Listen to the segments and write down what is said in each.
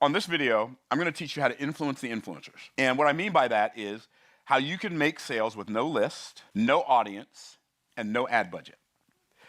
On this video, I'm going to teach you how to influence the influencers. And what I mean by that is how you can make sales with no list, no audience, and no ad budget.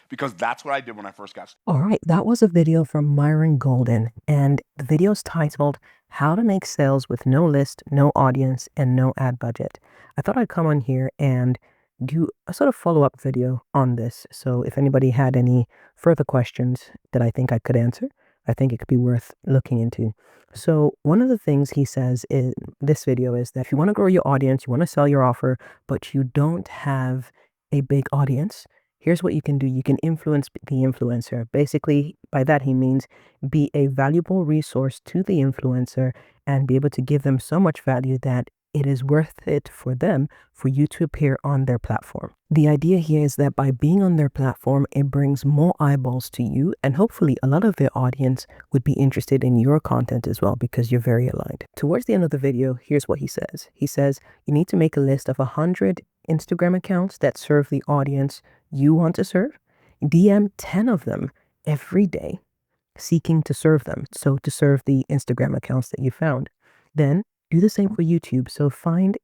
Because that's what I did when I first got started. All right, that was a video from Myron Golden, and the video is titled How to Make Sales with No List, No Audience, and No Ad Budget. I thought I'd come on here and do a sort of follow-up video on this. So if anybody had any further questions that I think I could answer, I think it could be worth looking into. So one of the things he says in this video is that if you want to grow your audience, you want to sell your offer, but you don't have a big audience, here's what you can do. You can influence the influencer. Basically, by that he means be a valuable resource to the influencer and be able to give them so much value that it is worth it for them for you to appear on their platform. The idea here is that by being on their platform, it brings more eyeballs to you, and hopefully a lot of their audience would be interested in your content as well because you're very aligned. Towards the end of the video, here's what he says. He says you need to make a list of 100 Instagram accounts that serve the audience you want to serve. DM 10 of them every day, seeking to serve them. So to serve the Instagram accounts that you found. Then do the same for YouTube. So find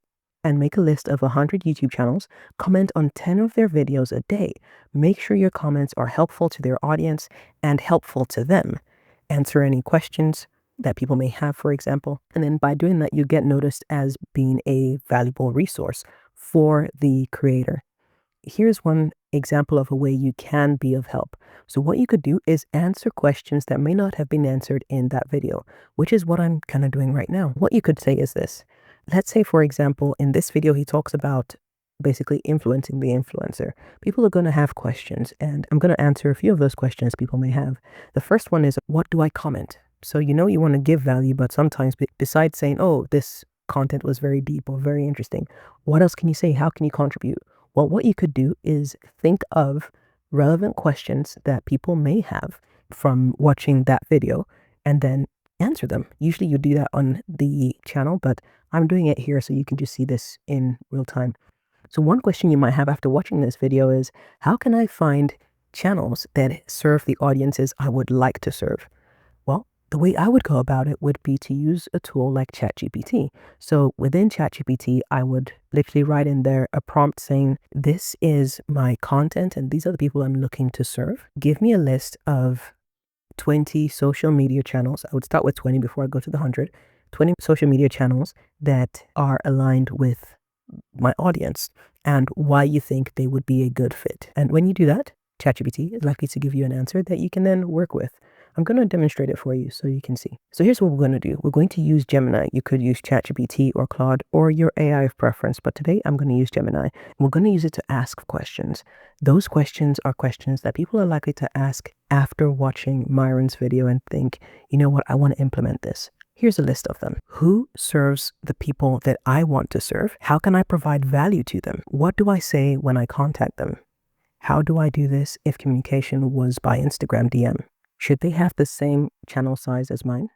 and make a list of 100 YouTube channels, comment on 10 of their videos a day. Make sure your comments are helpful to their audience and helpful to them. Answer any questions that people may have, for example. And then by doing that, you get noticed as being a valuable resource for the creator. Here's one example of a way you can be of help. So what you could do is answer questions that may not have been answered in that video, which is what I'm kind of doing right now. What you could say is this. Let's say, for example, in this video, he talks about basically influencing the influencer. People are going to have questions, and I'm going to answer a few of those questions people may have. The first one is, what do I comment? So you know you want to give value, but sometimes besides saying, oh, this content was very deep or very interesting, what else can you say? How can you contribute? Well, what you could do is think of relevant questions that people may have from watching that video and then answer them. Usually you do that on the channel, but I'm doing it here so you can just see this in real time. So one question you might have after watching this video is, how can I find channels that serve the audiences I would like to serve? Well, the way I would go about it would be to use a tool like ChatGPT. So within ChatGPT, I would literally write in there a prompt saying, this is my content and these are the people I'm looking to serve. Give me a list of 20 social media channels. I would start with 20 before I go to the 100. 20 social media channels that are aligned with my audience and why you think they would be a good fit. And when you do that, ChatGPT is likely to give you an answer that you can then work with. I'm going to demonstrate it for you so you can see. So here's what we're going to do. We're going to use Gemini. You could use ChatGPT or Claude or your AI of preference, but today I'm going to use Gemini. And we're going to use it to ask questions. Those questions are questions that people are likely to ask after watching Myron's video and think, you know what, I want to implement this. Here's a list of them. Who serves the people that I want to serve? How can I provide value to them? What do I say when I contact them? How do I do this if communication was by Instagram DM? Should they have the same channel size as mine?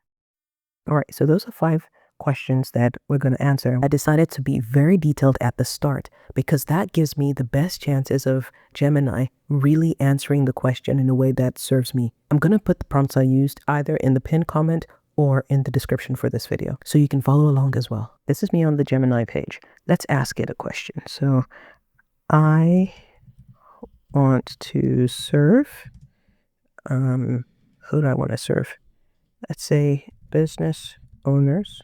All right, so those are 5 questions that we're going to answer. I decided to be very detailed at the start because that gives me the best chances of Gemini really answering the question in a way that serves me. I'm going to put the prompts I used either in the pinned comment or in the description for this video, so you can follow along as well. This is me on the Gemini page. Let's ask it a question. So I want to serve, who do I want to serve? Let's say business owners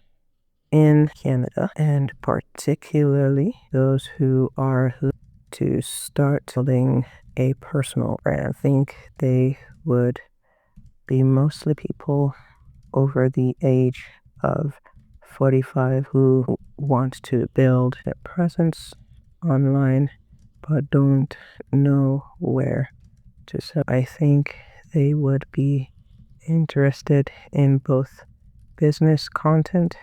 in Canada, and particularly those who are to start building a personal brand. I think they would be mostly people over the age of 45 who want to build a presence online but don't know where to sell. I think they would be interested in both business content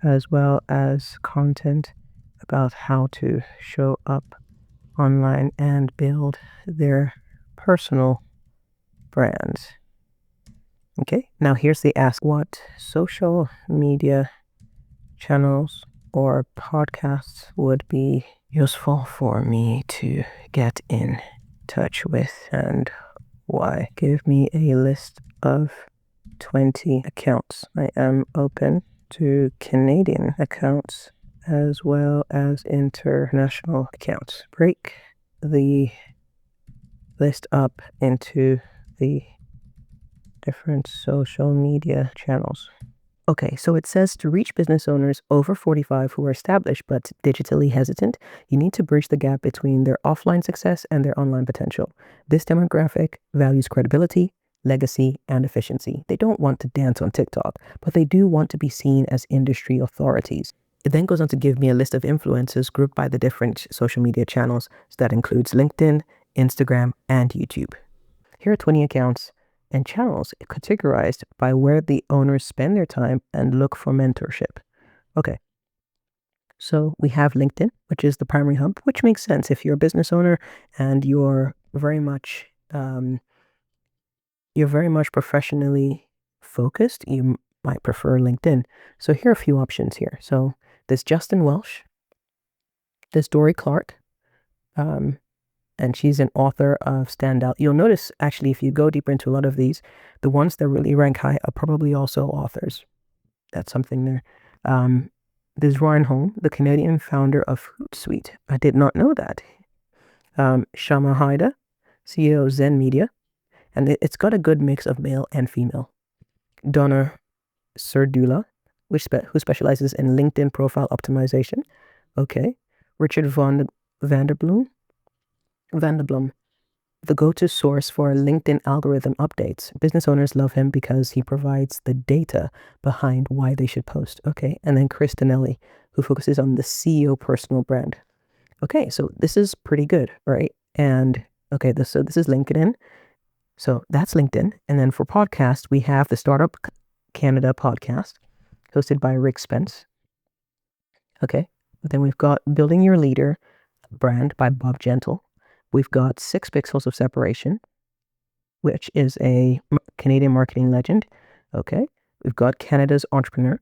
as well as content about how to show up online and build their personal brands. Okay, now here's the ask. What social media channels or podcasts would be useful for me to get in touch with and why? Give me a list of 20 accounts. I am open to Canadian accounts as well as international accounts. Break the list up into the different social media channels. Okay, so it says to reach business owners over 45 who are established but digitally hesitant, you need to bridge the gap between their offline success and their online potential. This demographic values credibility, legacy, and efficiency. They don't want to dance on TikTok, but they do want to be seen as industry authorities. It then goes on to give me a list of influencers grouped by the different social media channels. So that includes LinkedIn, Instagram, and YouTube. Here are 20 accounts and channels categorized by where the owners spend their time and look for mentorship. Okay. So we have LinkedIn, which is the primary hub, which makes sense if you're a business owner and you're very much professionally focused. You might prefer LinkedIn. So here are a few options here. So there's Justin Welsh, there's Dory Clark, and she's an author of Standout. You'll notice, actually, if you go deeper into a lot of these, the ones that really rank high are probably also authors. That's something there. There's Ryan Holm, the Canadian founder of Hootsuite. I did not know that. Shama Haida, CEO of Zen Media. And it's got a good mix of male and female. Donna Serdula, who specializes in LinkedIn profile optimization. Okay. Richard Vanderblom, the go-to source for LinkedIn algorithm updates. Business owners love him because he provides the data behind why they should post. Okay. And then Chris Tonelli, who focuses on the CEO personal brand. Okay. So this is pretty good, right? And okay, this is LinkedIn. So that's LinkedIn. And then for podcasts, we have the Startup Canada podcast hosted by Rick Spence. Okay. Then we've got Building Your Leader brand by Bob Gentle. We've got 6 Pixels of Separation, which is a Canadian marketing legend. Okay. We've got Canada's Entrepreneur,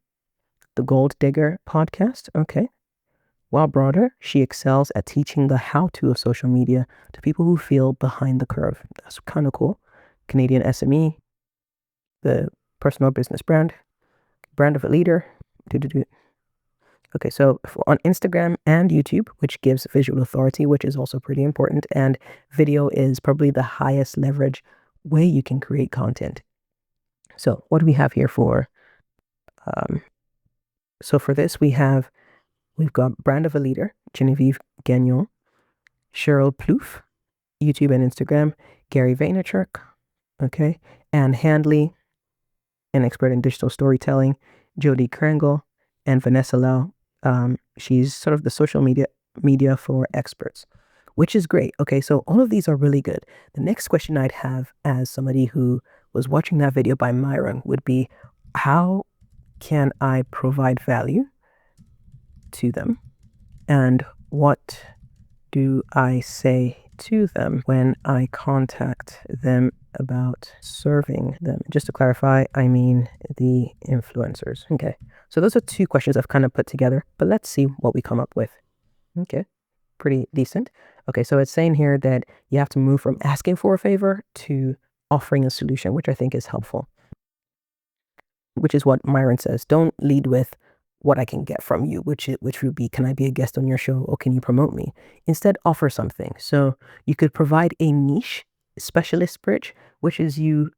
the Gold Digger podcast. Okay. While broader, she excels at teaching the how-to of social media to people who feel behind the curve. That's kind of cool. Canadian SME, the personal business brand of a leader. Okay, so on Instagram and YouTube, which gives visual authority, which is also pretty important, and video is probably the highest leverage way you can create content. So what do we have here for? So for this, we've got brand of a leader, Genevieve Gagnon, Cheryl Plouffe, YouTube and Instagram, Gary Vaynerchuk, okay, Anne Handley, an expert in digital storytelling, Jody Krangle, and Vanessa Lau. She's sort of the social media for experts, which is great. Okay, so all of these are really good. The next question I'd have as somebody who was watching that video by Myron would be, how can I provide value to them? And what do I say to them when I contact them about serving them? Just to clarify, I mean the influencers. Okay, so those are 2 questions I've kind of put together, but let's see what we come up with. Okay, pretty decent. Okay, so it's saying here that you have to move from asking for a favor to offering a solution, which I think is helpful. Which is what Myron says. Don't lead with what I can get from you, which would be, can I be a guest on your show, or can you promote me? Instead, offer something. So you could provide a niche specialist bridge, which is you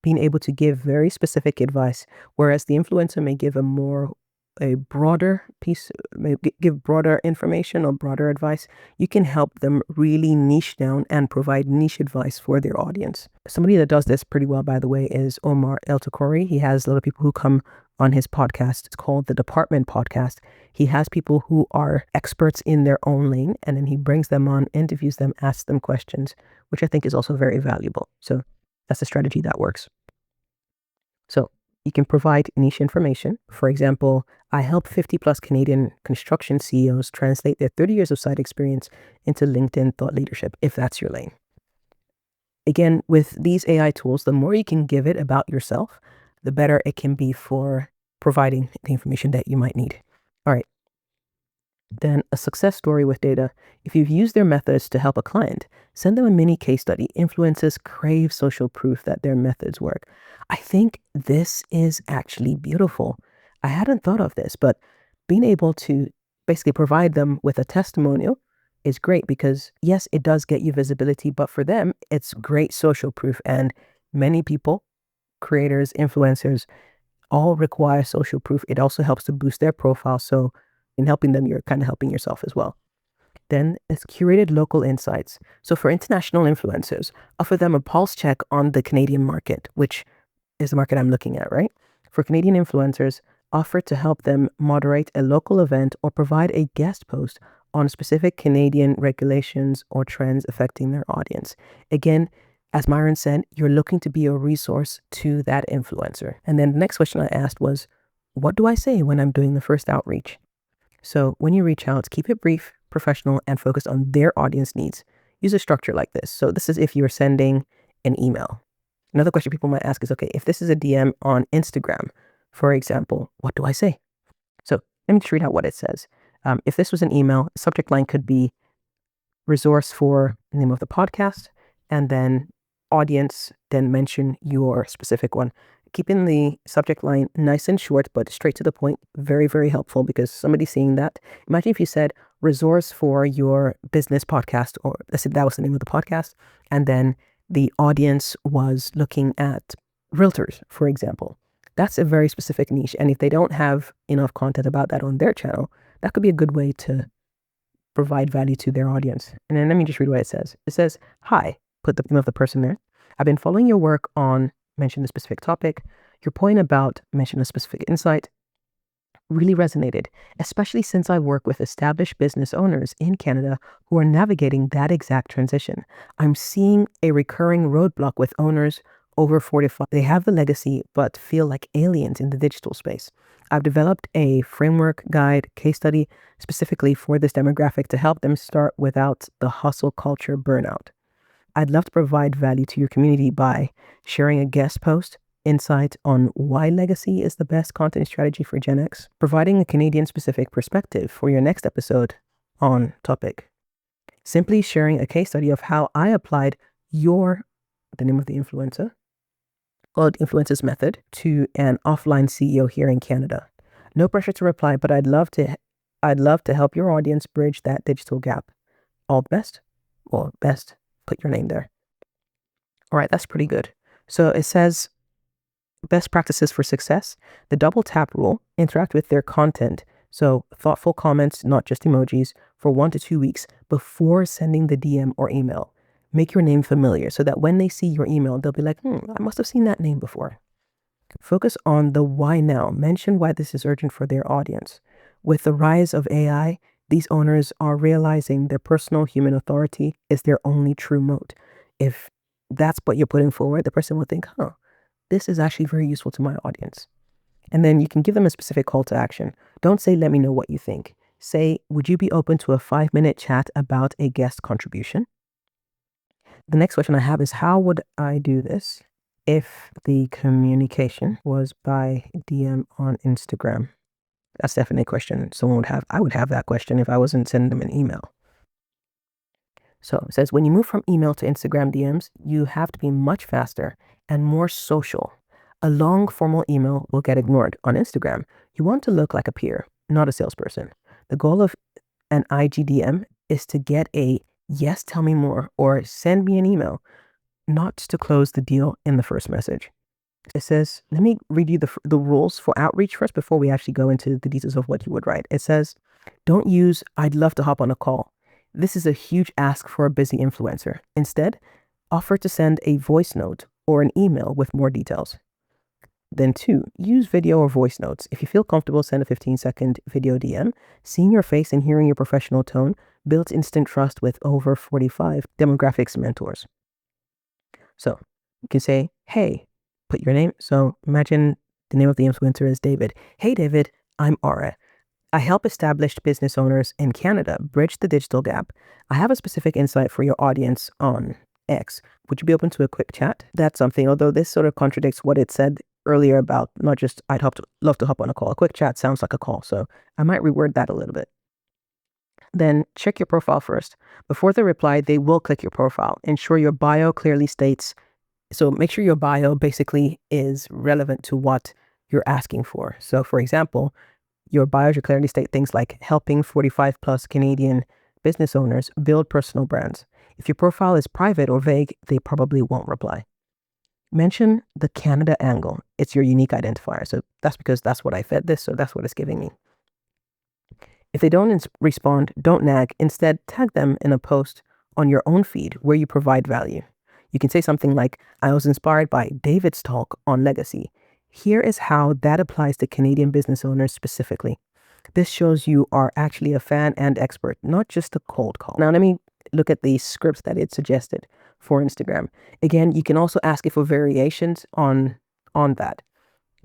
being able to give very specific advice, whereas the influencer may give a broader piece, may give broader information or broader advice. You can help them really niche down and provide niche advice for their audience. Somebody that does this pretty well, by the way, is Omar El Takori. He has a lot of people who come on his podcast. It's called the Department Podcast. He has people who are experts in their own lane, and then he brings them on, interviews them, asks them questions, which I think is also very valuable. So that's a strategy that works. So you can provide niche information. For example, I help 50 plus Canadian construction CEOs translate their 30 years of site experience into LinkedIn thought leadership, if that's your lane. Again, with these AI tools, the more you can give it about yourself, the better it can be for providing the information that you might need. All right. Then a success story with data. If you've used their methods to help a client, send them a mini case study. Influencers crave social proof that their methods work. I think this is actually beautiful. I hadn't thought of this, but being able to basically provide them with a testimonial is great because, yes, it does get you visibility, but for them, it's great social proof. And many people, creators, influencers, all require social proof. It also helps to boost their profile. So in helping them, you're kind of helping yourself as well. Then it's curated local insights. So for international influencers, offer them a pulse check on the Canadian market, which is the market I'm looking at, right? For Canadian influencers, offer to help them moderate a local event or provide a guest post on specific Canadian regulations or trends affecting their audience. Again, as Myron said, you're looking to be a resource to that influencer. And then the next question I asked was, what do I say when I'm doing the first outreach? So when you reach out, keep it brief, professional, and focused on their audience needs. Use a structure like this. So this is if you're sending an email. Another question people might ask is, okay, if this is a DM on Instagram, for example, what do I say? So let me just read out what it says. If this was an email, subject line could be resource for the name of the podcast, and then audience, then mention your specific one. Keeping the subject line nice and short, but straight to the point, very, very helpful because somebody's seeing that. Imagine if you said resource for your business podcast, or let's say that was the name of the podcast, and then the audience was looking at realtors, for example. That's a very specific niche. And if they don't have enough content about that on their channel, that could be a good way to provide value to their audience. And then let me just read what it says. It says, hi, put the name of the person there. I've been following your work on mention a specific topic. Your point about mention a specific insight really resonated, especially since I work with established business owners in Canada who are navigating that exact transition. I'm seeing a recurring roadblock with owners over 45. They have the legacy, but feel like aliens in the digital space. I've developed a framework, guide, case study specifically for this demographic to help them start without the hustle culture burnout. I'd love to provide value to your community by sharing a guest post, insight on why legacy is the best content strategy for Gen X, providing a Canadian-specific perspective for your next episode on topic, simply sharing a case study of how I applied the name of the influencer, or the influencer's method to an offline CEO here in Canada. No pressure to reply, but I'd love to help your audience bridge that digital gap. All the best, or best, put your name there. All right, that's pretty good. So it says best practices for success, the double tap rule, interact with their content. So thoughtful comments, not just emojis, for 1 to 2 weeks before sending the DM or email. Make your name familiar so that when they see your email, they'll be like, I must have seen that name before. Focus on the why now. Mention why this is urgent for their audience. With the rise of AI, these owners are realizing their personal human authority is their only true moat. If that's what you're putting forward, the person will think, this is actually very useful to my audience. And then you can give them a specific call to action. Don't say, let me know what you think. Say, would you be open to a 5-minute chat about a guest contribution? The next question I have is, how would I do this if the communication was by DM on Instagram? That's definitely a question someone would have. I would have that question if I wasn't sending them an email. So it says, when you move from email to Instagram DMs, you have to be much faster and more social. A long formal email will get ignored. On Instagram, you want to look like a peer, not a salesperson. The goal of an IGDM is to get a yes, tell me more, or send me an email, not to close the deal in the first message. It says, let me read you the rules for outreach first before we actually go into the details of what you would write. It says, don't use, I'd love to hop on a call. This is a huge ask for a busy influencer. Instead, offer to send a voice note or an email with more details. Then 2, use video or voice notes. If you feel comfortable, send a 15-second video DM. Seeing your face and hearing your professional tone builds instant trust with over 45 demographics mentors. So you can say, hey, put your name. So imagine the name of the influencer is David. Hey, David, I'm Aura. I help established business owners in Canada bridge the digital gap. I have a specific insight for your audience on X. Would you be open to a quick chat? That's something, although this sort of contradicts what it said earlier about not just love to hop on a call. A quick chat sounds like a call, so I might reword that a little bit. then check your profile first. Before they reply, they will click your profile. Ensure your bio clearly states, so make sure your bio basically is relevant to what you're asking for. So for example, your bio should clearly state things like helping 45 plus Canadian business owners build personal brands. If your profile is private or vague, they probably won't reply. Mention the Canada angle. It's your unique identifier. So that's because that's what I fed this, so that's what it's giving me. If they don't respond, don't nag. Instead, tag them in a post on your own feed where you provide value. You can say something like, I was inspired by David's talk on legacy. Here is how that applies to Canadian business owners specifically. This shows you are actually a fan and expert, not just a cold call. Now, let me look at the scripts that it suggested for Instagram. Again, you can also ask it for variations on that.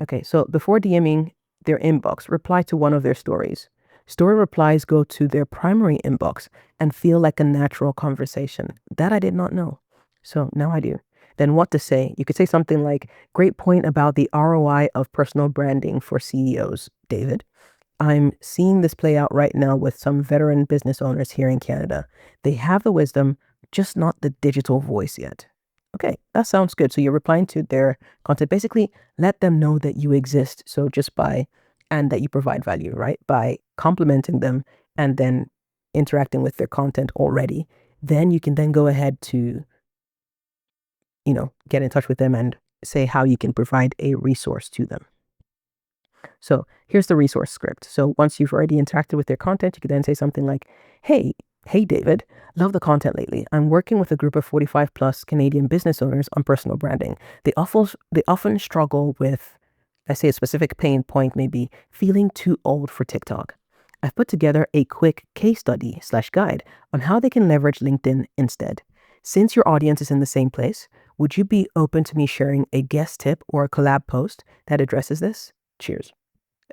Okay, so before DMing their inbox, reply to one of their stories. Story replies go to their primary inbox and feel like a natural conversation. That I did not know. So now I do. Then what to say? You could say something like, great point about the ROI of personal branding for CEOs, David. I'm seeing this play out right now with some veteran business owners here in Canada. They have the wisdom, just not the digital voice yet. Okay, that sounds good. So you're replying to their content. Basically, let them know that you exist. So and that you provide value, right? By complimenting them and then interacting with their content already. Then you can then go ahead to, get in touch with them and say how you can provide a resource to them. So here's the resource script. So once you've already interacted with their content, you could then say something like, hey David, love the content lately. I'm working with a group of 45 plus Canadian business owners on personal branding. They often struggle with, let's say a specific pain point may be feeling too old for TikTok. I've put together a quick case study / guide on how they can leverage LinkedIn instead. Since your audience is in the same place, would you be open to me sharing a guest tip or a collab post that addresses this? Cheers.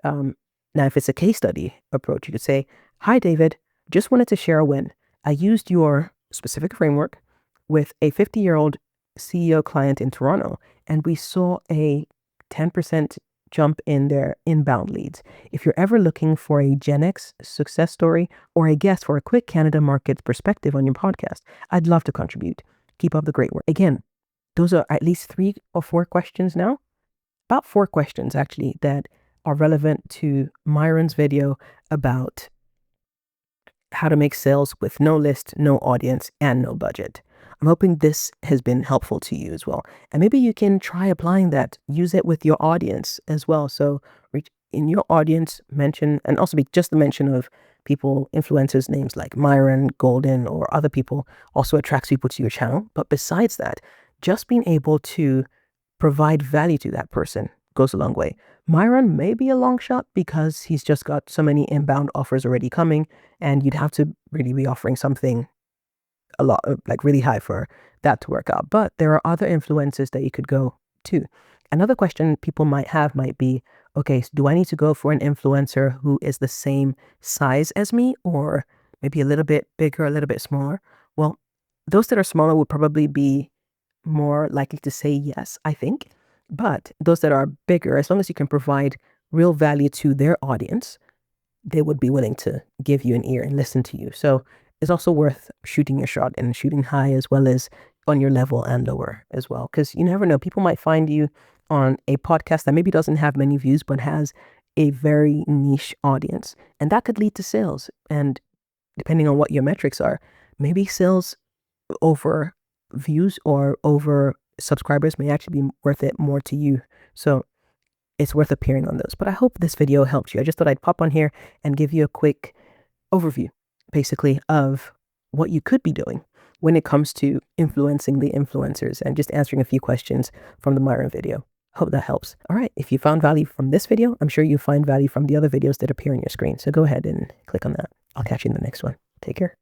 Now, if it's a case study approach, you could say, hi, David, just wanted to share a win. I used your specific framework with a 50-year-old CEO client in Toronto, and we saw a 10% jump in their inbound leads. If you're ever looking for a Gen X success story or a guest for a quick Canada market perspective on your podcast, I'd love to contribute. Keep up the great work. Again, those are at least 3 or 4 questions now. About 4 questions, actually, that are relevant to Myron's video about how to make sales with no list, no audience, and no budget. I'm hoping this has been helpful to you as well. And maybe you can try applying that, use it with your audience as well. So in your audience, mention, and also be just the mention of people, influencers, names like Myron Golden or other people also attracts people to your channel. But besides that, just being able to provide value to that person goes a long way. Myron may be a long shot because he's just got so many inbound offers already coming, and you'd have to really be offering something a lot, like really high for that to work out. But there are other influencers that you could go to. Another question people might have might be, okay, so do I need to go for an influencer who is the same size as me, or maybe a little bit bigger, a little bit smaller? Well, those that are smaller would probably be more likely to say yes, I think. But those that are bigger, as long as you can provide real value to their audience, they would be willing to give you an ear and listen to you. So it's also worth shooting your shot and shooting high as well as on your level and lower as well. Because you never know, people might find you on a podcast that maybe doesn't have many views, but has a very niche audience. And that could lead to sales. And depending on what your metrics are, maybe sales over views or over subscribers may actually be worth it more to you. So it's worth appearing on those. But I hope this video helped you. I just thought I'd pop on here and give you a quick overview, basically, of what you could be doing when it comes to influencing the influencers and just answering a few questions from the Myron video. Hope that helps. All right, if you found value from this video, I'm sure you find value from the other videos that appear on your screen. So go ahead and click on that. I'll catch you in the next one. Take care.